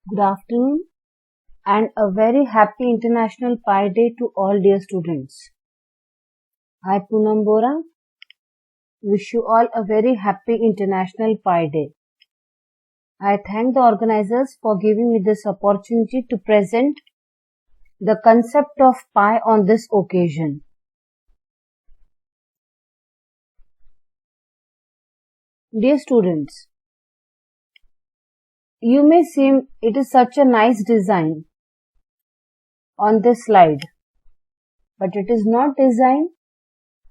Good afternoon and a very happy International Pi Day to all dear students. I, Poonam Bora, wish you all a very happy International Pi Day. I thank the organizers for giving me this opportunity to present the concept of pi on this occasion. Dear students, you may seem it is such a nice design on this slide, but it is not design,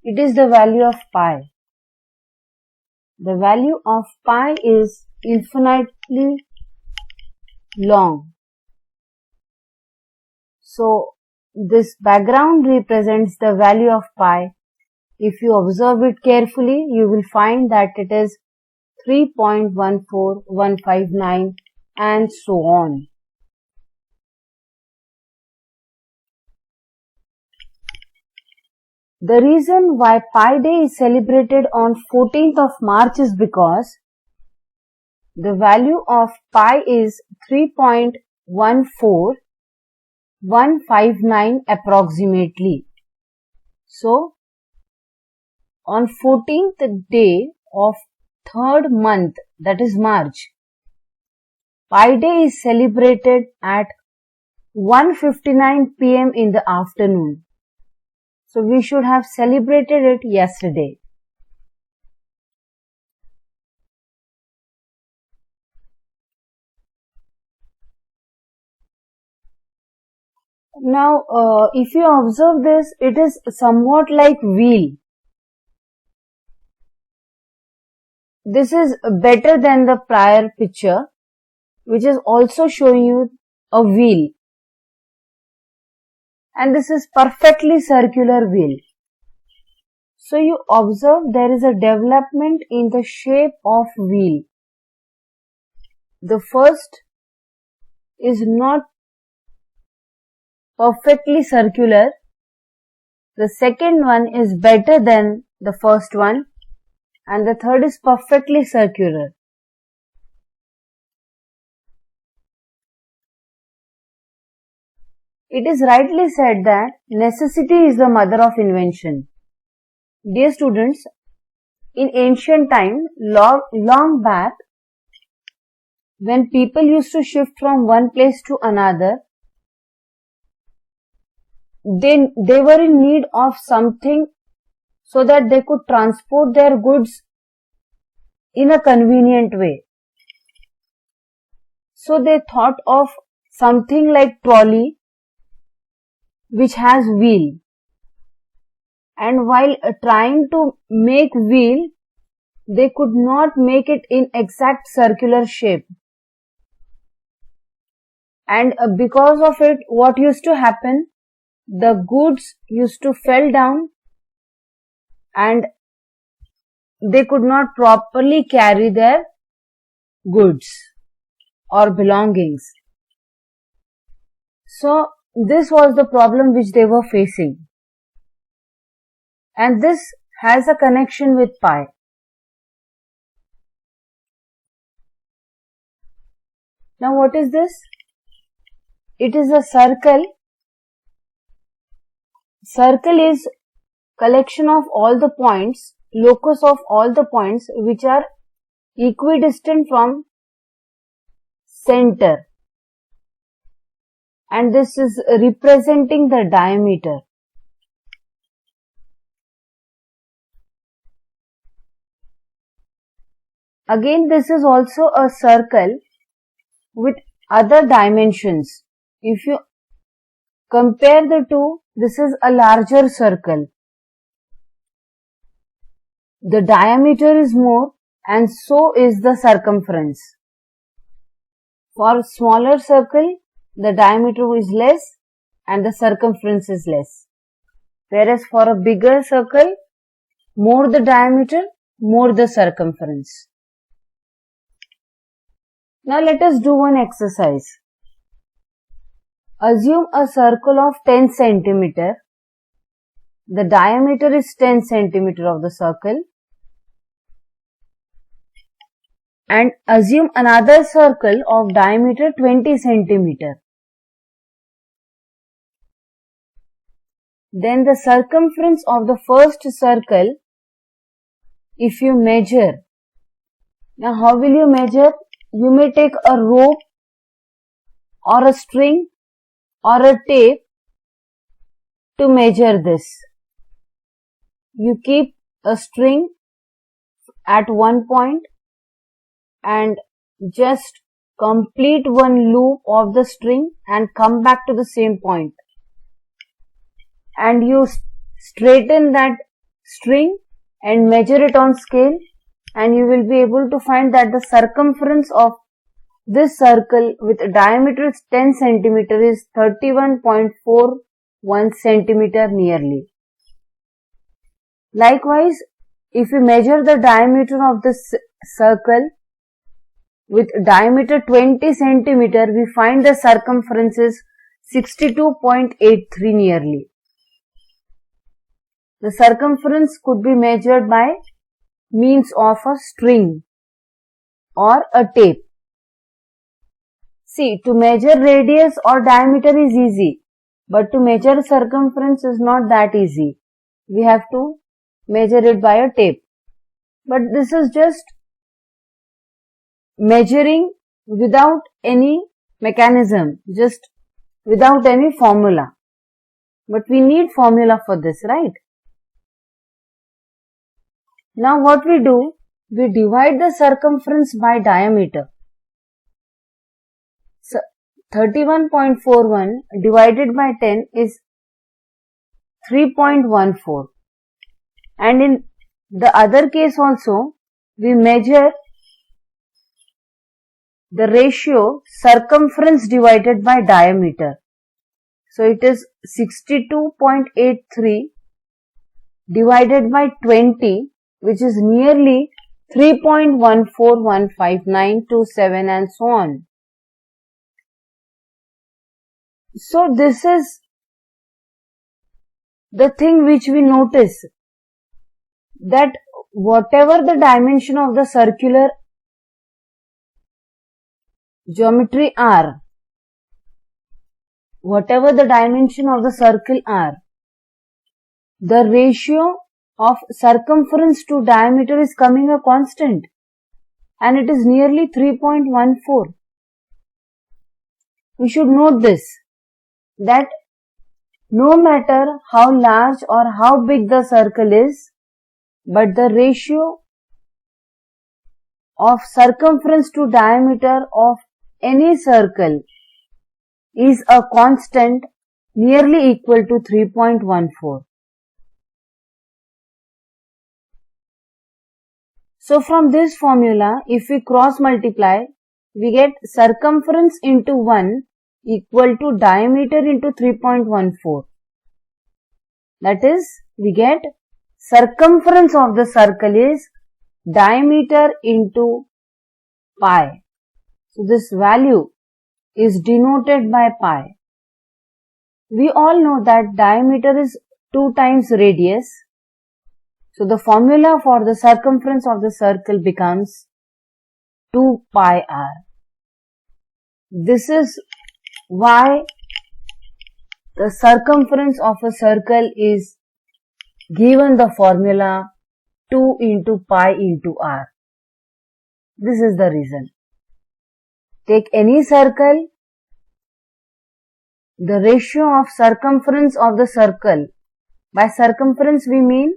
it is the value of pi. The value of pi is infinitely long. So, this background represents the value of pi. If you observe it carefully, you will find that it is 3.14159 and so on. The reason why Pi Day is celebrated on 14th of March is because the value of pi is 3.14159 approximately. So, on 14th day of third month, that is March, Pi Day is celebrated at 1:59 p.m. in the afternoon. So we should have celebrated it yesterday. Now, if you observe this, it is somewhat like wheel. This is better than the prior picture, which is also showing you a wheel. And this is perfectly circular wheel. So you observe there is a development in the shape of wheel. The first is not perfectly circular. The second one is better than the first one. And the third is perfectly circular. It is rightly said that necessity is the mother of invention. Dear students, in ancient time, long back, when people used to shift from one place to another, they were in need of something so that they could transport their goods in a convenient way. So they thought of something like trolley, which has wheel. And while trying to make wheel, they could not make it in exact circular shape. And because of it, what used to happen? The goods used to fall down and they could not properly carry their goods or belongings. So, this was the problem which they were facing. And this has a connection with pi. Now, what is this? It is a circle. Circle is collection of all the points, locus of all the points which are equidistant from center. And this is representing the diameter. Again, this is also a circle with other dimensions. If you compare the two, this is a larger circle. The diameter is more and so is the circumference. For a smaller circle, the diameter is less and the circumference is less. Whereas for a bigger circle, more the diameter, more the circumference. Now let us do one exercise. Assume a circle of 10 centimeter. The diameter is 10 centimeter of the circle. and assume another circle of diameter 20 centimeter. Then the circumference of the first circle, if you measure, now how will you measure? You may take a rope or a string or a tape to measure this. You keep a string at one point and just complete one loop of the string and come back to the same point. And you straighten that string and measure it on scale, and you will be able to find that the circumference of this circle with diameter 10 centimeter is 31.41 centimeter nearly. Likewise, if we measure the diameter of this circle with diameter 20 centimeter, we find the circumference is 62.83 nearly. The circumference could be measured by means of a string or a tape. See, to measure radius or diameter is easy, but to measure circumference is not that easy. We have to measure it by a tape. But this is just measuring without any mechanism, just without any formula. But we need formula for this, right? Now what we do, we divide the circumference by diameter. So 31.41 divided by 10 is 3.14. And in the other case also, we measure the ratio circumference divided by diameter. So it is 62.83 divided by 20, which is nearly 3.1415927 and so on. So this is the thing which we notice, that whatever the dimension of the circular geometry are, whatever the dimension of the circle are, the ratio of circumference to diameter is coming a constant, and it is nearly 3.14. We should note this, that no matter how large or how big the circle is, but the ratio of circumference to diameter of any circle is a constant nearly equal to 3.14. So from this formula, if we cross multiply, we get circumference into 1 equal to diameter into 3.14. That is, we get circumference of the circle is diameter into pi. So this value is denoted by pi. We all know that diameter is 2 times radius. So the formula for the circumference of the circle becomes 2 pi r. This is why the circumference of a circle is given the formula 2 into pi into r. This is the reason. Take any circle, the ratio of circumference of the circle. By circumference we mean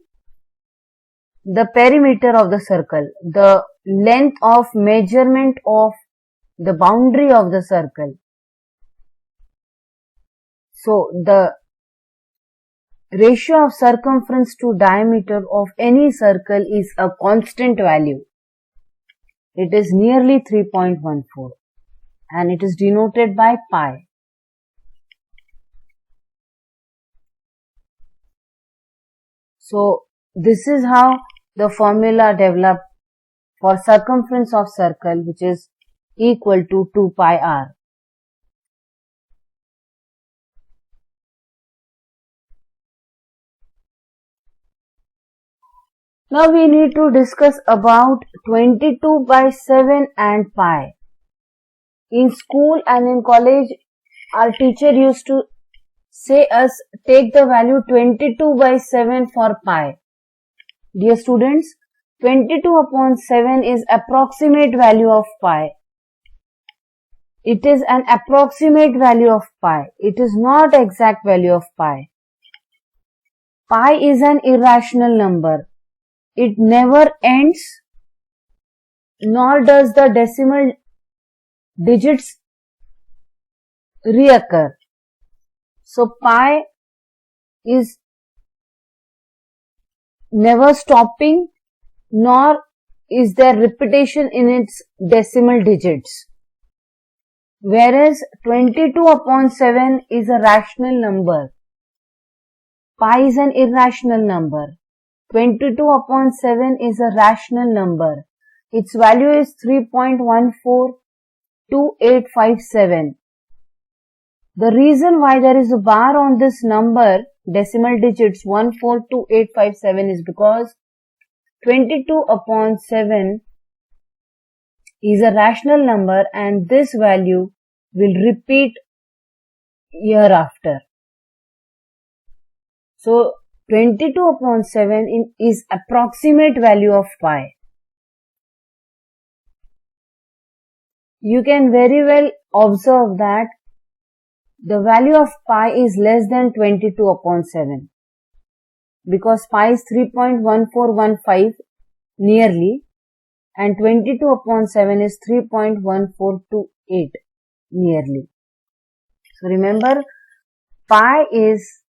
the perimeter of the circle, the length of measurement of the boundary of the circle. So the ratio of circumference to diameter of any circle is a constant value. It is nearly 3.14 and it is denoted by pi. So this is how the formula developed for circumference of circle, which is equal to 2 pi r. Now we need to discuss about 22 by 7 and pi. In school and in college, our teacher used to say us take the value 22 by 7 for pi. Dear students, 22 upon 7 is approximate value of pi. It is an approximate value of pi. It is not exact value of pi. Pi is an irrational number. It never ends, nor does the decimal digits reoccur. So pi is never stopping, nor is there repetition in its decimal digits. Whereas 22 upon 7 is a rational number. Pi is an irrational number. 22 upon 7 is a rational number. Its value is 3.142857. The reason why there is a bar on this number, decimal digits 142857, is because 22 upon 7 is a rational number and this value will repeat year after. So 22 upon 7 is approximate value of pi. You can very well observe that the value of pi is less than 22 upon 7 because pi is 3.1415 nearly and 22 upon 7 is 3.1428 nearly. So remember, pi is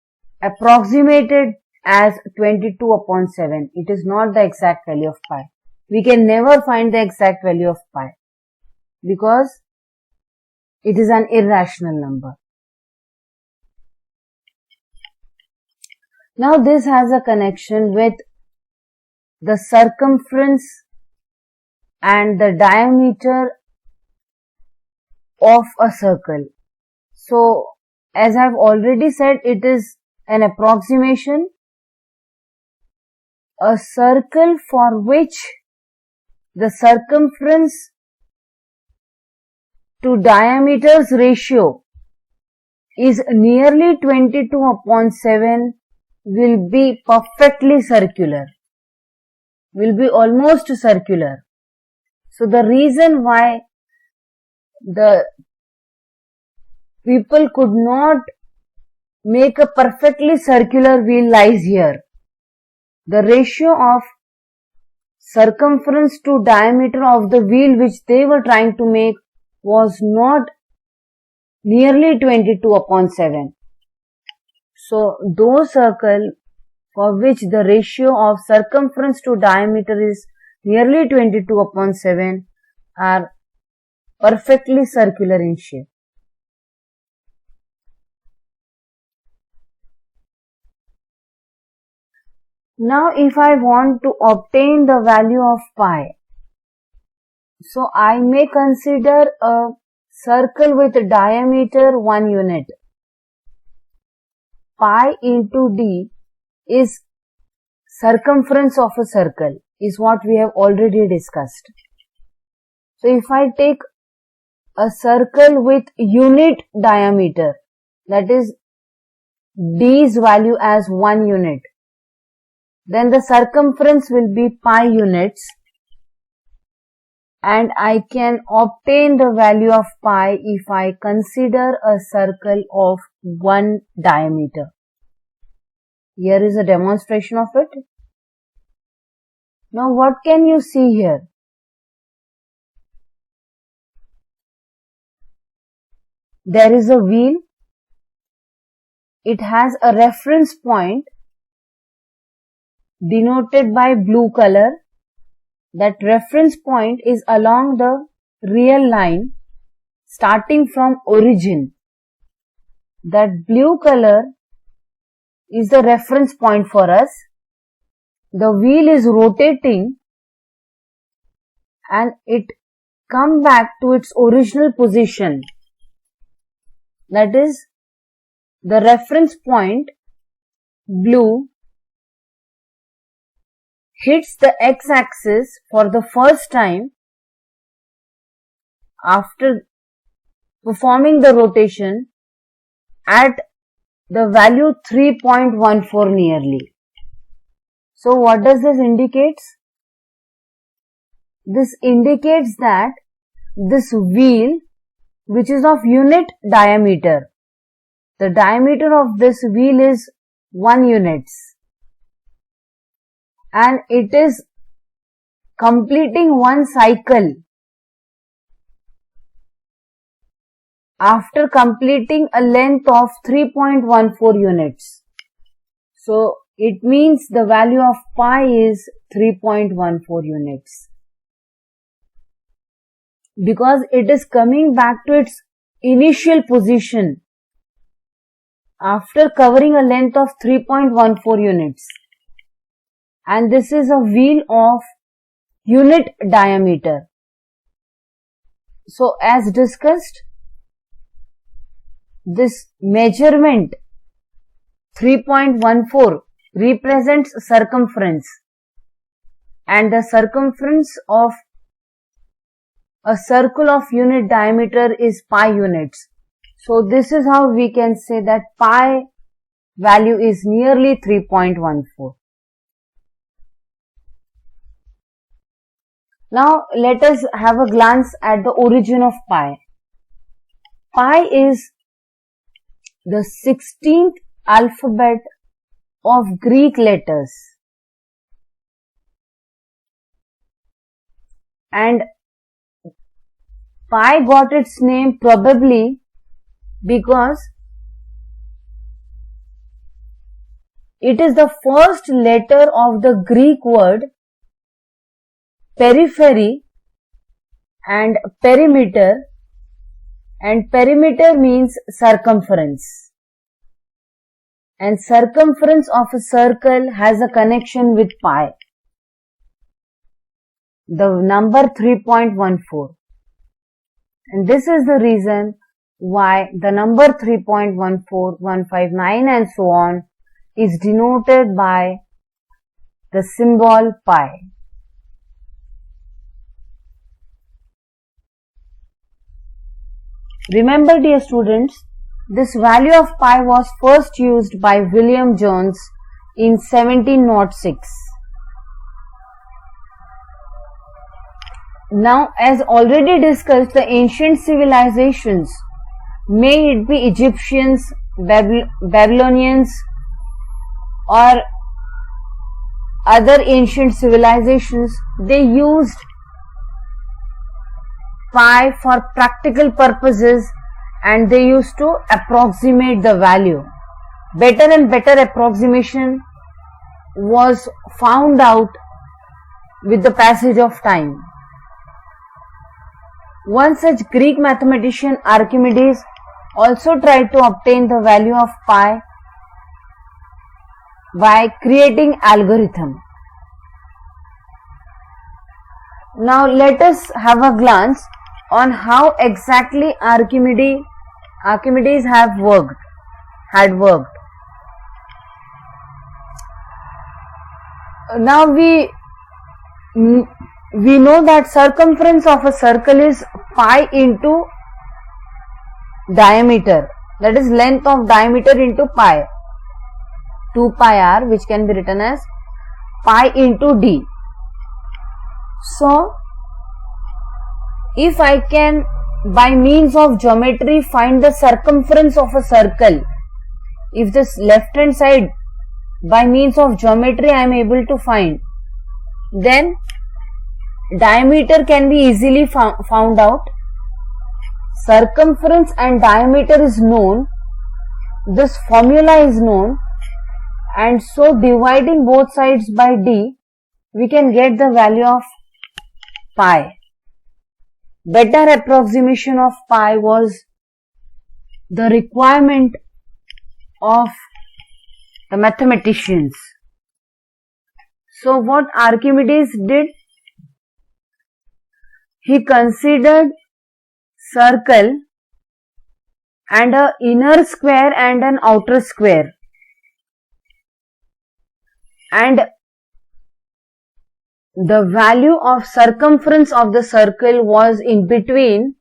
approximated as 22 upon 7. It is not the exact value of pi. We can never find the exact value of pi because it is an irrational number. Now this has a connection with the circumference and the diameter of a circle. So as I have already said, it is an approximation. A circle for which the circumference to diameter's ratio is nearly 22 upon 7 will be perfectly circular, will be almost circular. So the reason why the people could not make a perfectly circular wheel lies here. The ratio of circumference to diameter of the wheel which they were trying to make was not nearly 22 upon 7. So those circles for which the ratio of circumference to diameter is nearly 22 upon 7 are perfectly circular in shape. Now if I want to obtain the value of pi, so I may consider a circle with diameter 1 unit. Pi into d is circumference of a circle, is what we have already discussed. So if I take a circle with unit diameter, that is d's value as 1 unit, then the circumference will be pi units and I can obtain the value of pi if I consider a circle of 1 diameter. Here is a demonstration of it. Now what can you see here? There is a wheel. It has a reference point denoted by blue color. That reference point is along the real line starting from origin. That blue color is the reference point for us. The wheel is rotating and it comes back to its original position. That is, the reference point blue hits the x-axis for the first time after performing the rotation at the value 3.14 nearly. So what does this indicate? This indicates that this wheel, which is of unit diameter, the diameter of this wheel is 1 units, and it is completing one cycle after completing a length of 3.14 units. So it means the value of pi is 3.14 units. Because it is coming back to its initial position after covering a length of 3.14 units. And this is a wheel of unit diameter. So as discussed, this measurement 3.14 represents circumference, and the circumference of a circle of unit diameter is pi units. So this is how we can say that pi value is nearly 3.14. Now let us have a glance at the origin of pi. Pi is the 16th alphabet of Greek letters, and pi got its name probably because it is the first letter of the Greek word periphery and perimeter, and perimeter means circumference, and circumference of a circle has a connection with pi, the number 3.14. And this is the reason why the number 3.14, 159 and so on is denoted by the symbol pi. Remember, dear students, this value of pi was first used by William Jones in 1706. Now, as already discussed, the ancient civilizations, may it be Egyptians, Babylonians or other ancient civilizations, they used pi for practical purposes and they used to approximate the value. Better and better approximation was found out with the passage of time. One such Greek mathematician, Archimedes, also tried to obtain the value of pi by creating algorithm. Now let us have a glance on how exactly Archimedes had worked. Now we know that circumference of a circle is pi into diameter, that is length of diameter into pi, 2 pi r, which can be written as pi into d. So if I can by means of geometry find the circumference of a circle, if this left hand side by means of geometry I am able to find, then diameter can be easily found out. Circumference and diameter is known, this formula is known, and so dividing both sides by d we can get the value of pi. Better approximation of pi was the requirement of the mathematicians. So what Archimedes did, he considered circle and an inner square and an outer square, and the value of circumference of the circle was in between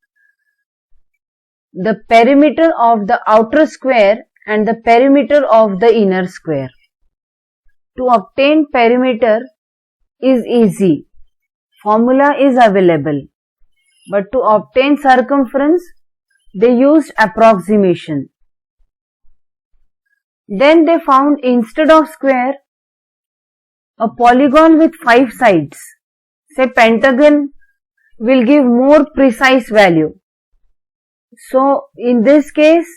the perimeter of the outer square and the perimeter of the inner square. To obtain perimeter is easy. Formula is available. But to obtain circumference, they used approximation. Then they found instead of square, a polygon with 5 sides, say pentagon, will give more precise value. So, in this case,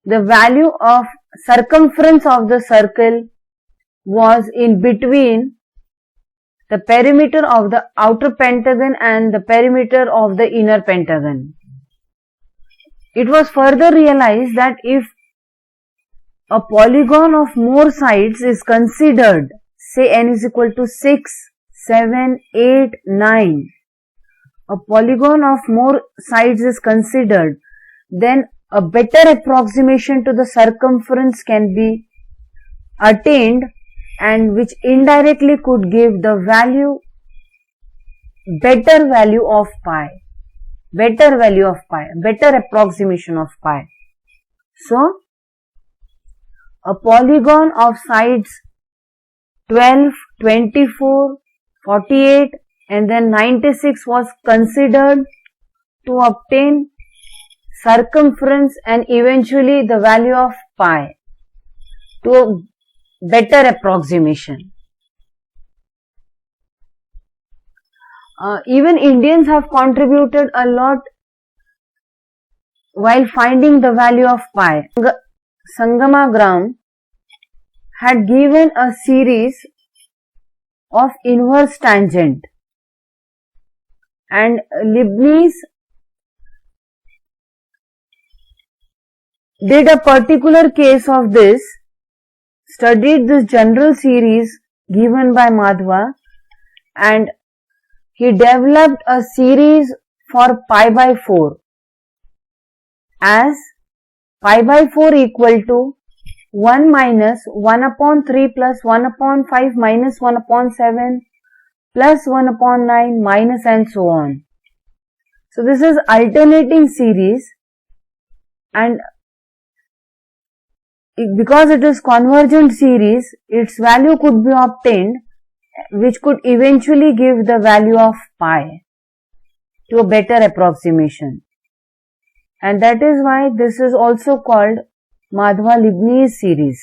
the value of circumference of the circle was in between the perimeter of the outer pentagon and the perimeter of the inner pentagon. It was further realized that if a polygon of more sides is considered, say n is equal to 6, 7, 8, 9, a polygon of more sides is considered, then a better approximation to the circumference can be attained, and which indirectly could give the value, better value of pi, better approximation of pi. So, a polygon of sides 12, 24, 48 and then 96 was considered to obtain circumference and eventually the value of pi to a better approximation. Even Indians have contributed a lot while finding the value of pi. Sangamagram had given a series of inverse tangent, and Leibniz did a particular case of this, studied this general series given by Madhava, and he developed a series for pi by 4 as pi by 4 equal to 1 minus 1 upon 3 plus 1 upon 5 minus 1 upon 7 plus 1 upon 9 minus and so on. So this is alternating series, and because it is convergent series, its value could be obtained, which could eventually give the value of pi to a better approximation. And that is why this is also called Madhava-Leibniz series.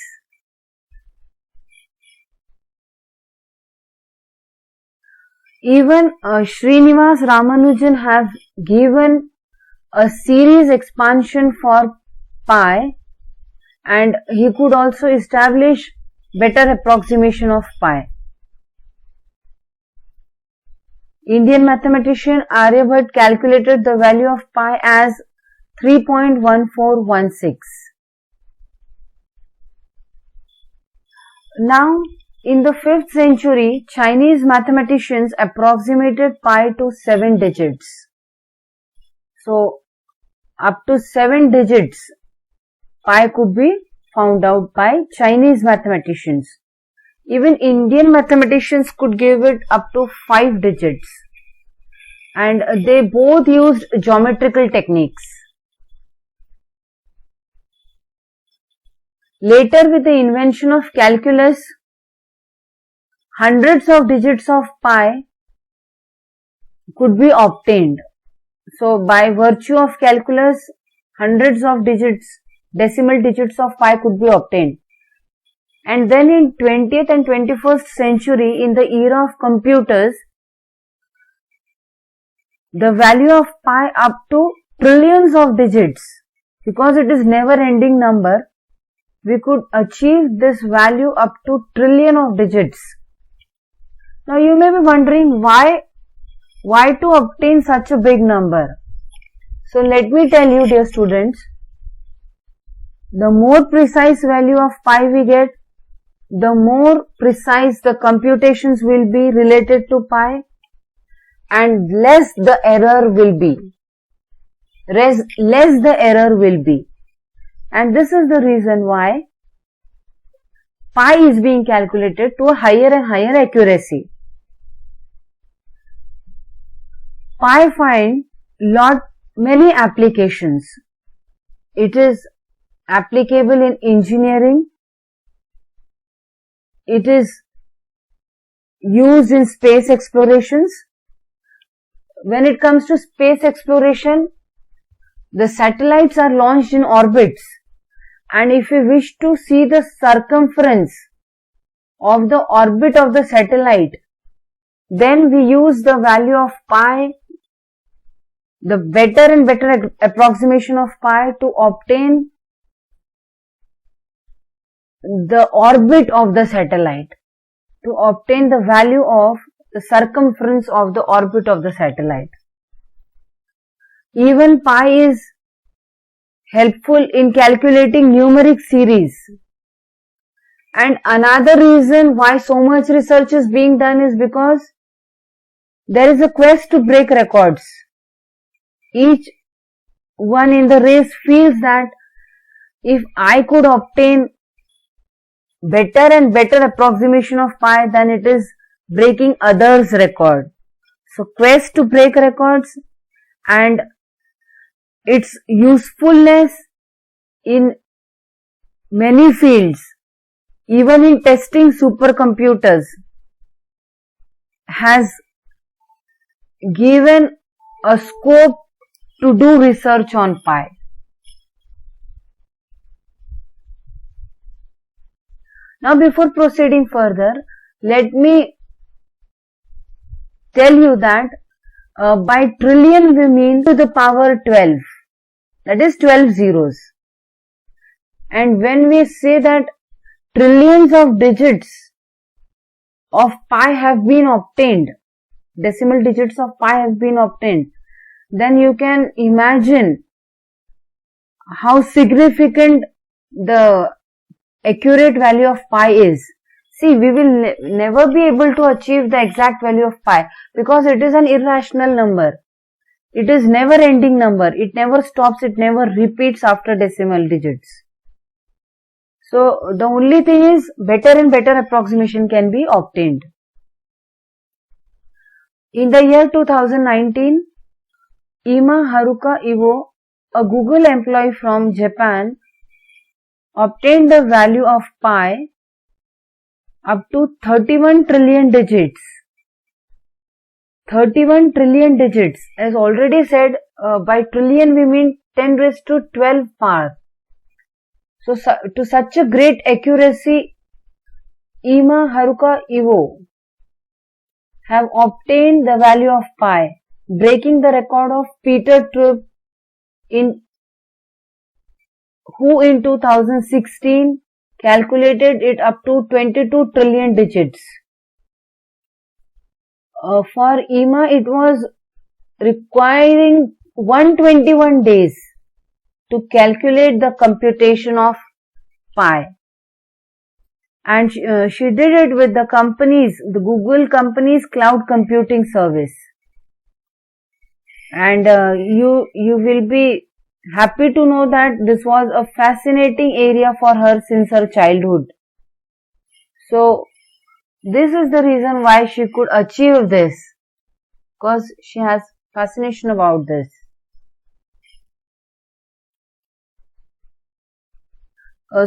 Even Srinivas Ramanujan have given a series expansion for pi, and he could also establish better approximation of pi. Indian mathematician Aryabhat calculated the value of pi as 3.1416. Now, in the 5th century, Chinese mathematicians approximated pi to 7 digits. So, up to 7 digits, pi could be found out by Chinese mathematicians. Even Indian mathematicians could give it up to 5 digits. And they both used geometrical techniques. Later, with the invention of calculus, hundreds of digits of pi could be obtained. So, by virtue of calculus, hundreds of digits, decimal digits of pi could be obtained. And then in 20th and 21st century, in the era of computers, the value of pi up to trillions of digits, because it is never ending number, we could achieve this value up to trillion of digits. Now you may be wondering why to obtain such a big number. So let me tell you, dear students, the more precise value of pi we get, the more precise the computations will be related to pi, and less the error will be. And this is the reason why pi is being calculated to a higher and higher accuracy. Pi finds many applications. It is applicable in engineering. It is used in space explorations. When it comes to space exploration, the satellites are launched in orbits, and if we wish to see the circumference of the orbit of the satellite, then we use the value of pi, the better and better approximation of pi, to obtain the orbit of the satellite, to obtain the value of the circumference of the orbit of the satellite. Even pi is helpful in calculating numeric series. And another reason why so much research is being done is because there is a quest to break records. Each one in the race feels that if I could obtain better and better approximation of pi, then it is breaking others' record. So quest to break records and its usefulness in many fields, even in testing supercomputers, has given a scope to do research on pi. Now, before proceeding further, let me tell you that by trillion we mean to the power 12, that is 12 zeros. And when we say that trillions of digits of pi have been obtained, decimal digits of pi have been obtained, then you can imagine how significant the accurate value of pi is. See, we will never be able to achieve the exact value of pi because it is an irrational number. It is never ending number. It never stops. It never repeats after decimal digits. So, the only thing is better and better approximation can be obtained. In the year 2019, Ima Haruka Iwo, a Google employee from Japan, obtained the value of pi up to 31 trillion digits. 31 trillion digits. As already said, by trillion we mean 10 raised to 12 power. So, to such a great accuracy, Ima Haruka Iwo have obtained the value of pi, breaking the record of Peter Trupp, who in 2016 calculated it up to 22 trillion digits. For Ima, it was requiring 121 days to calculate the computation of pi. And she did it with the Google company's cloud computing service. And you will be happy to know that this was a fascinating area for her since her childhood. So, this is the reason why she could achieve this, because she has fascination about this.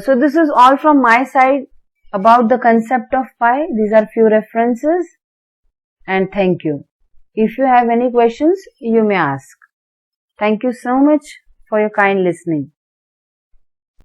So, this is all from my side about the concept of pi. These are few references, and thank you. If you have any questions, you may ask. Thank you so much for your kind listening.